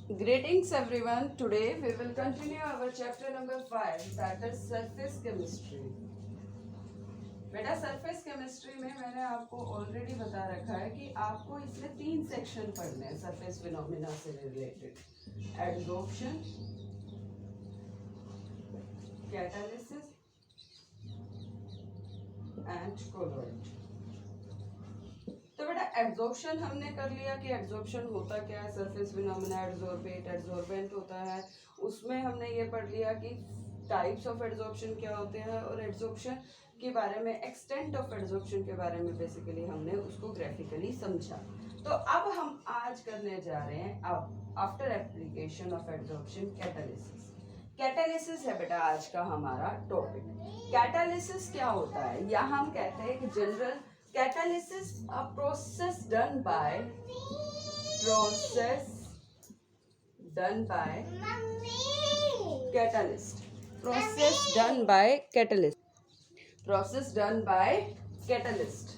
Greetings everyone. Today we will continue our chapter number 5, that is surface chemistry. बेटा surface chemistry में मैंने आपको already बता रखा है कि आपको इसमें 3 सेक्शन पढ़ने हैं सरफेस फिनोमिना से related: adsorption, catalysis and colloid. तो बेटा एड्जॉर्प्शन हमने कर लिया कि एड्जॉर्प्शन होता क्या है, सरफेस फिनोमेना, एड्जॉर्बेट, एड्जॉर्बेंट होता है। उसमें हमने ये पढ़ लिया कि टाइप्स ऑफ एड्जॉर्प्शन क्या होते हैं और एड्जॉर्प्शन के बारे में, एक्सटेंट ऑफ एड्जॉर्प्शन के बारे में बेसिकली हमने उसको ग्राफिकली समझा। तो अब हम आज करने जा रहे हैं अब after application of adsorption catalysis. Catalysis है बेटा आज का हमारा टॉपिक। कैटालिसिस क्या होता है, या हम कहते हैं कि general catalysis a process done by catalyst process done by catalyst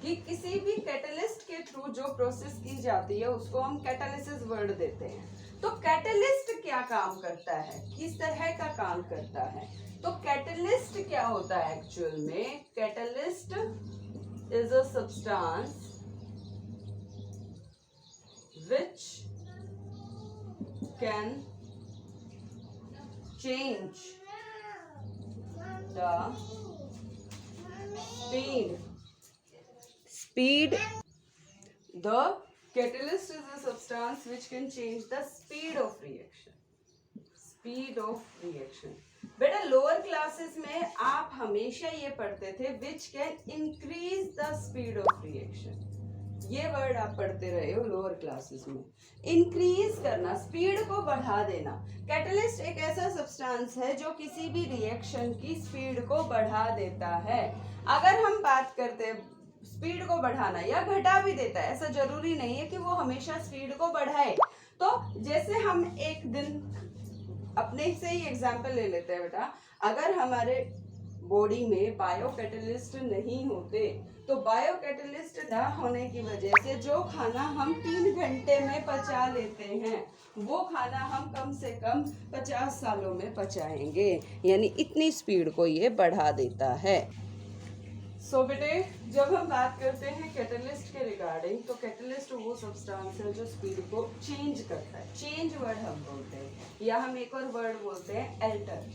कि किसी भी कैटलिस्ट के थ्रू जो प्रोसेस की जाती है उसको हम कैटालिसिस वर्ड देते हैं। तो कैटलिस्ट क्या काम करता है, किस तरह का काम करता है? तो कैटलिस्ट क्या होता है एक्चुअल में? Catalyst is a substance which can change the speed. The catalyst is a substance which can change the speed of reaction. बेटा लोअर क्लासेस में आप हमेशा ये पढ़ते थे which can increase the speed of reaction. ये word आप पढ़ते रहे हो लोअर क्लासेस में। इंक्रीज करना, स्पीड को बढ़ा देना। कैटलिस्ट एक ऐसा सब्सटेंस है जो किसी भी रिएक्शन की स्पीड को बढ़ा देता है। अगर हम बात करते हैं स्पीड को बढ़ाना या घटा भी देता है, ऐसा जरूरी नहीं है कि वो हमेशा स्पीड को बढ़ाए। तो जैसे हम एक दिन अपने से ही एग्जाम्पल ले लेते हैं बेटा, अगर हमारे बॉडी में बायो कैटलिस्ट नहीं होते तो बायो कैटलिस्ट ना होने की वजह से जो खाना हम 3 घंटे में पचा लेते हैं वो खाना हम कम से कम 50 सालों में पचाएंगे, यानी इतनी स्पीड को ये बढ़ा देता है। सो बेटे जब हम बात करते हैं कैटलिस्ट के रिगार्डिंग, तो कैटलिस्ट वो सब्सटेंस है जो स्पीड को चेंज करता है। चेंज वर्ड हम बोलते हैं, या हम एक और वर्ड बोलते हैं एल्टर।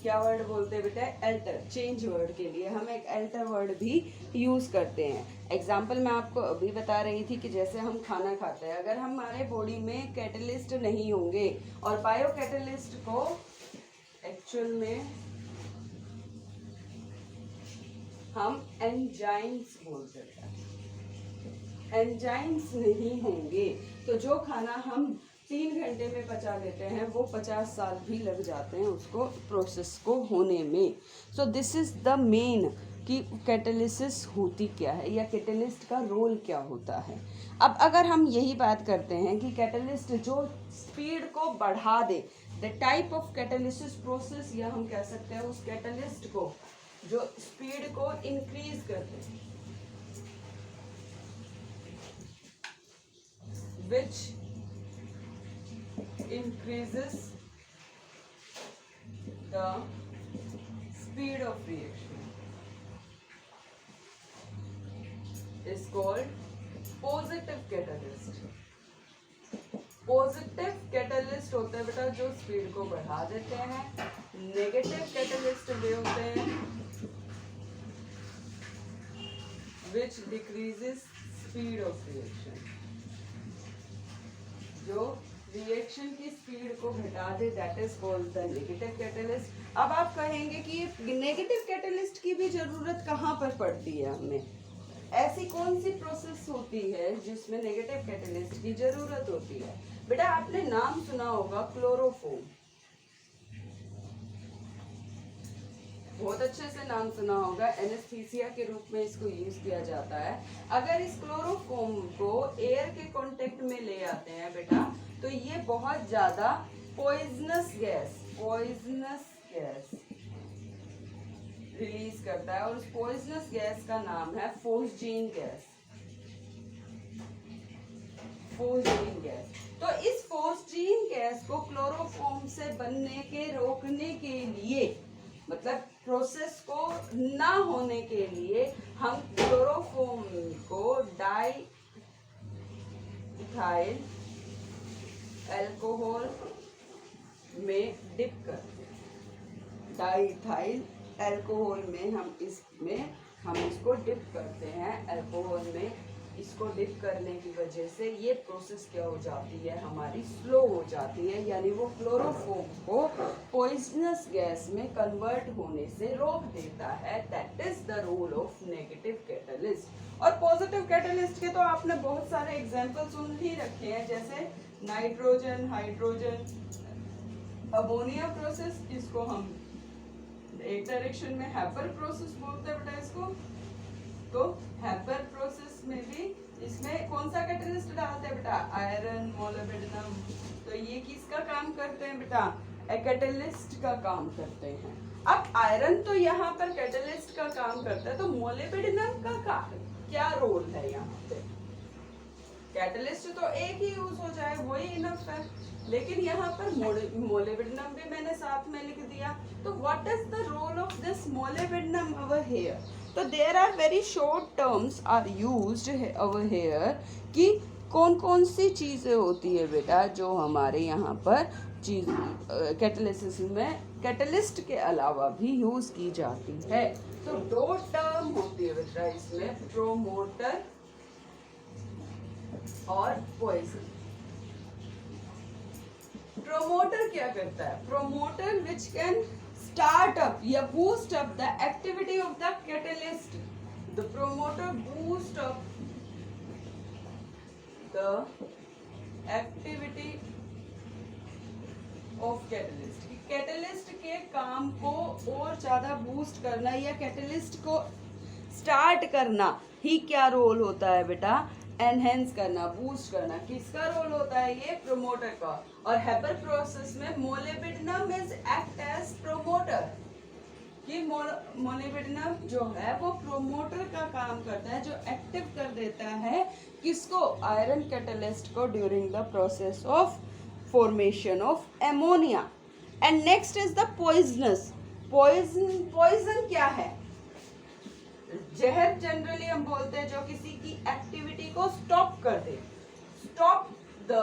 क्या वर्ड बोलते हैं बेटा? एल्टर। चेंज वर्ड के लिए हम एक एल्टर वर्ड भी यूज करते हैं। एग्जाम्पल मैं आपको अभी बता रही थी कि जैसे हम खाना खाते हैं, अगर हमारे बॉडी में कैटलिस्ट नहीं होंगे और बायो कैटलिस्ट को एक्चुअल में हम एंजाइम्स बोलते हैं, एंजाइम्स नहीं होंगे तो जो खाना हम 3 घंटे में पचा लेते हैं वो 50 साल भी लग जाते हैं उसको प्रोसेस को होने में। So this is the main कि कैटालिसिस होती क्या है या कैटलिस्ट का रोल क्या होता है। अब अगर हम यही बात करते हैं कि कैटलिस्ट जो स्पीड को बढ़ा दे, the type of catalysis process, या हम कह सकते हैं उस कैटलिस्ट को जो स्पीड को इंक्रीज कर दे, which increases the speed of reaction is called positive catalyst. Positive catalyst होते हैं बेटा जो स्पीड को बढ़ा देते हैं। नेगेटिव कैटलिस्ट वे होते हैं which decreases speed of reaction, जो रिएक्शन की स्पीड को घटा दे, that is called the negative catalyst. अब आप कहेंगे कि नेगेटिव कैटलिस्ट की भी जरूरत कहाँ पर पड़ती है हमें? ऐसी कौन सी प्रोसेस होती है जिसमें नेगेटिव कैटलिस्ट की जरूरत होती है? बेटा आपने नाम सुना होगा क्लोरोफॉर्म, बहुत अच्छे से नाम सुना होगा। एनेस्थीसिया के रूप में इसको यूज किया जाता है। अगर इस क्लोरोफॉर्म को एयर के कांटेक्ट में ले आते हैं बेटा तो ये बहुत ज्यादा पॉइजनस गैस रिलीज करता है, और उस पॉइजनस गैस का नाम है फोस्जीन गैस। Phosgene gas. तो इस फोस्जीन गैस को क्लोरोफॉर्म से बनने के रोकने के लिए, मतलब प्रोसेस को ना होने के लिए, हम क्लोरोफॉर्म को डाईइथाइल अल्कोहल में डिप करते हैं। डाईइथाइल अल्कोहल में हम इसको डिप करते हैं अल्कोहल में। इसको डिप करने की वजह से ये प्रोसेस क्या हो जाती है, हमारी स्लो हो जाती है, यानी वो क्लोरोफॉर्म को पॉइजनस गैस में कन्वर्ट होने से रोक देता है। That is the role of negative catalyst. और पॉजिटिव कैटलिस्ट के तो आपने बहुत सारे एग्जांपल सुन ही रखे हैं, जैसे नाइट्रोजन, हाइड्रोजन, अमोनिया प्रोसेस। इसको हम एक डायरेक्शन में हैपर प्रोसेस बोलते हैं बेटा इसको। तो हैपर प्रोसेस में भी इसमें कौन सा कैटलिस्ट डालते हैं बेटा, आयरन, मोलिब्डेनम। तो ये किसका काम करते हैं बेटा, कैटलिस्ट का काम करते हैं। अब आयरन तो यहाँ पर कैटलिस्ट का काम करता है, तो मोलिब्डेनम का क्या रोल है यहाँ पे। कैटलिस्ट तो एक ही यूज हो जाए, वही इनफ है, लेकिन यहाँ पर मोलिब्डेनम भी मैंने साथ में लिख दिया। तो what is the role of this molybdenum over here. तो there are very short terms are used over here कि कौन कौन सी चीज़ें होती है बेटा जो हमारे यहाँ पर चीज कैटलिसिस में कैटलिस्ट के अलावा भी यूज की जाती है। तो दो टर्म होती है बेटा इसमें, प्रोमोटर और पॉइजन। प्रोमोटर क्या करता है, promoter which can start up या boost up the activity of the catalyst. The promoter boost up the activity of catalyst. Catalyst के काम को और ज्यादा बूस्ट करना या कैटलिस्ट को स्टार्ट करना ही क्या रोल होता है बेटा, एनहेंस करना, बूस्ट करना। किसका रोल होता है, ये प्रोमोटर का। और हैपर प्रोसेस में molybdenum is act as promoter, कि मोलिब्डेनम जो है वो प्रोमोटर का काम करता है, जो एक्टिव कर देता है किसको, आयरन कैटलिस्ट को during the process of formation of ammonia. And next is the poisonous. Poison क्या है, जहर जनरली हम बोलते हैं जो किसी की एक्टिविटी को स्टॉप कर दे, stop the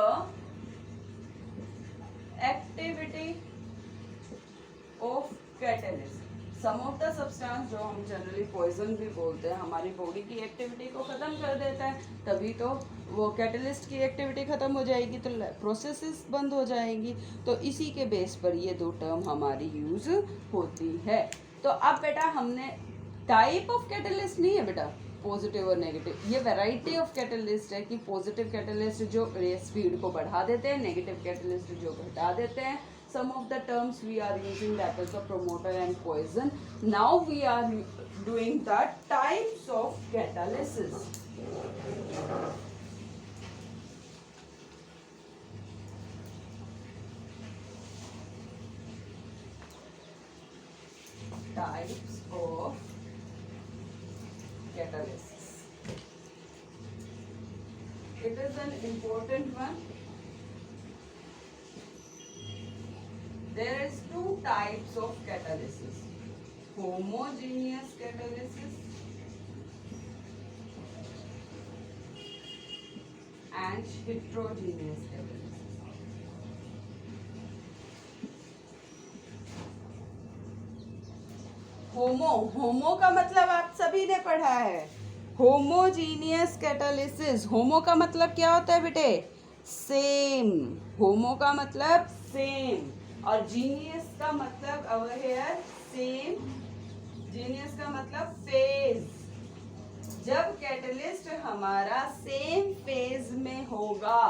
activity of catalyst. Some of the substance जो हम जनरली पॉइजन भी बोलते हैं, हमारी बॉडी की एक्टिविटी को खत्म कर देता है, तभी तो वो कैटलिस्ट की एक्टिविटी खत्म हो जाएगी तो प्रोसेसेस बंद हो जाएंगी। तो इसी के बेस पर ये दो टर्म हमारी यूज होती है। तो अब बेटा हमने टाइप ऑफ कैटलिस्ट नहीं है बेटा पॉजिटिव और नेगेटिव, ये वैरायटी ऑफ कैटलिस्ट है कि पॉजिटिव कैटलिस्ट जो स्पीड को बढ़ा देते हैं, नेगेटिव कैटलिस्ट जो घटा देते हैं। some of the terms we are using, that is the promoter and poison. Now we are doing the types of catalysis. Types of catalysis. It is an important one. There is two types of catalysis: homogeneous catalysis and heterogeneous catalysis. होमो का मतलब आप सभी ने पढ़ा है, homogeneous catalysis. होमो का मतलब क्या होता है बेटे, सेम। होमो का मतलब सेम और जीनियस का मतलब over here सेम, जीनियस का मतलब फेज। जब कैटलिस्ट हमारा सेम फेज में होगा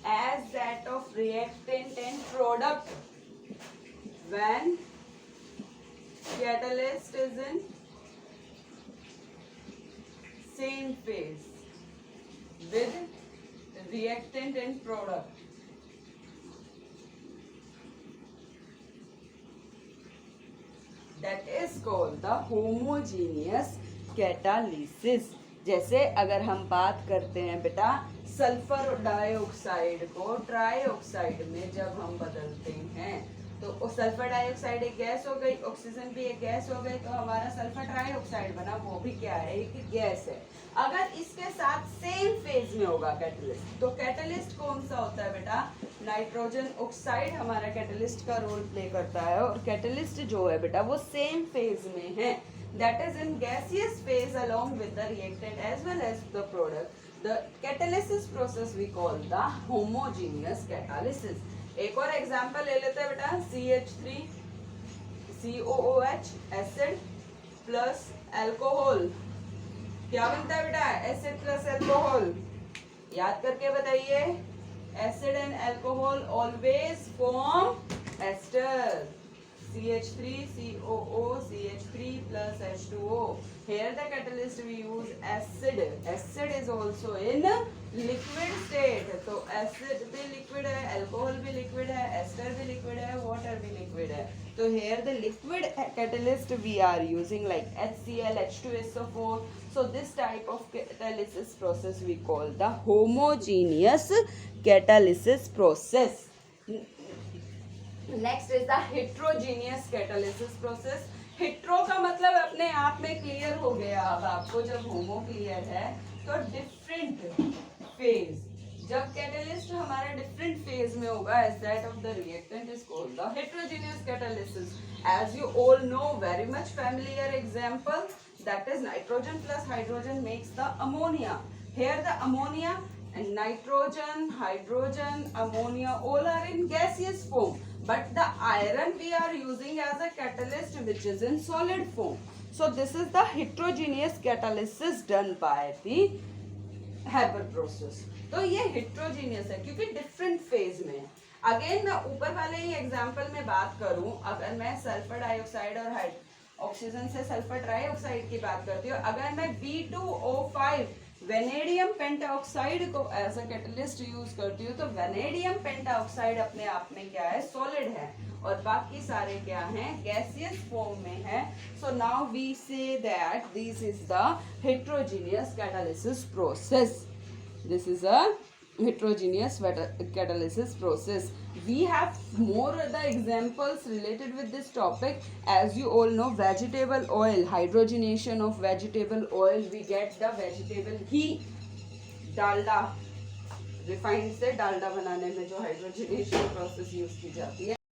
as that of reactant and product, when catalyst is in same phase with reactant and product, that is called the homogeneous catalysis। जैसे अगर हम बात करते हैं बेटा सल्फर डाइऑक्साइड को ट्राइऑक्साइड में जब हम बदलते हैं तो सल्फर डाइऑक्साइड एक गैस हो गई, ऑक्सीजन भी एक गैस हो गई, तो हमारा सल्फर ट्राइऑक्साइड बना, वो भी क्या है, एक गैस है। अगर इसके साथ सेम फेज में होगा कैटलिस्ट, तो कैटलिस्ट कौन सा होता है बेटा, नाइट्रोजन ऑक्साइड हमारा कैटलिस्ट का रोल प्ले करता है। और कैटलिस्ट जो है बेटा वो सेम फेज में है, that is in gaseous phase along with the reactant as well as the product. The catalysis process we call the homogeneous catalysis. एक और एग्जांपल ले लेते हैं बेटा, CH3 COOH acid plus alcohol, क्या बनता है बेटा, एसिड प्लस अल्कोहल, याद करके बताइए, acid and alcohol always form ester, CH3 COO CH3 plus H2O. Here the catalyst we use acid. Acid is also in liquid state. तो acid भी liquid है, alcohol भी liquid है, ester भी liquid है, water भी liquid है. तो here the liquid catalyst we are using like HCl, H2SO4. So this type of catalysis process we call the homogeneous catalysis process. Next is the heterogeneous catalysis process. Hetero का मतलब अपने आप में clear हो गया अब आपको, जब होमो क्लियर है तो डिफरेंट फेज, जब कैटालिस्ट हमारा डिफरेंट फेज में होगा as that of the reactant is called the heterogeneous catalysis. As you all know very much familiar example, that is nitrogen plus hydrogen makes the ammonia. Here the ammonia and nitrogen, hydrogen, ammonia all are in gaseous form, but the iron we are using as a catalyst which is in solid form. So this is the heterogeneous catalysis done by the Haber process. तो ये heterogeneous है क्योंकि different phase में। Again मैं ऊपर वाले ही example में बात करूं, अगर मैं सल्फर डाइऑक्साइड और ऑक्सीजन से सल्फर ट्राइऑक्साइड की बात करती हूँ, अगर मैं V2O5 वेनेडियम पेंटाऑक्साइड को एज अ कैटलिस्ट यूज करती हूँ, तो वेनेडियम पेंटाऑक्साइड अपने आप में क्या है, सॉलिड है, और बाकी सारे क्या हैं, गैसियस फॉर्म में है। So now we say that this is the heterogeneous catalysis process. This is a heterogeneous catalysis process. We have more the examples related with this topic. As you all know, vegetable oil, hydrogenation of vegetable oil, we get the vegetable ghee, Dalda, refined से डालडा बनाने में जो hydrogenation process use की जाती है।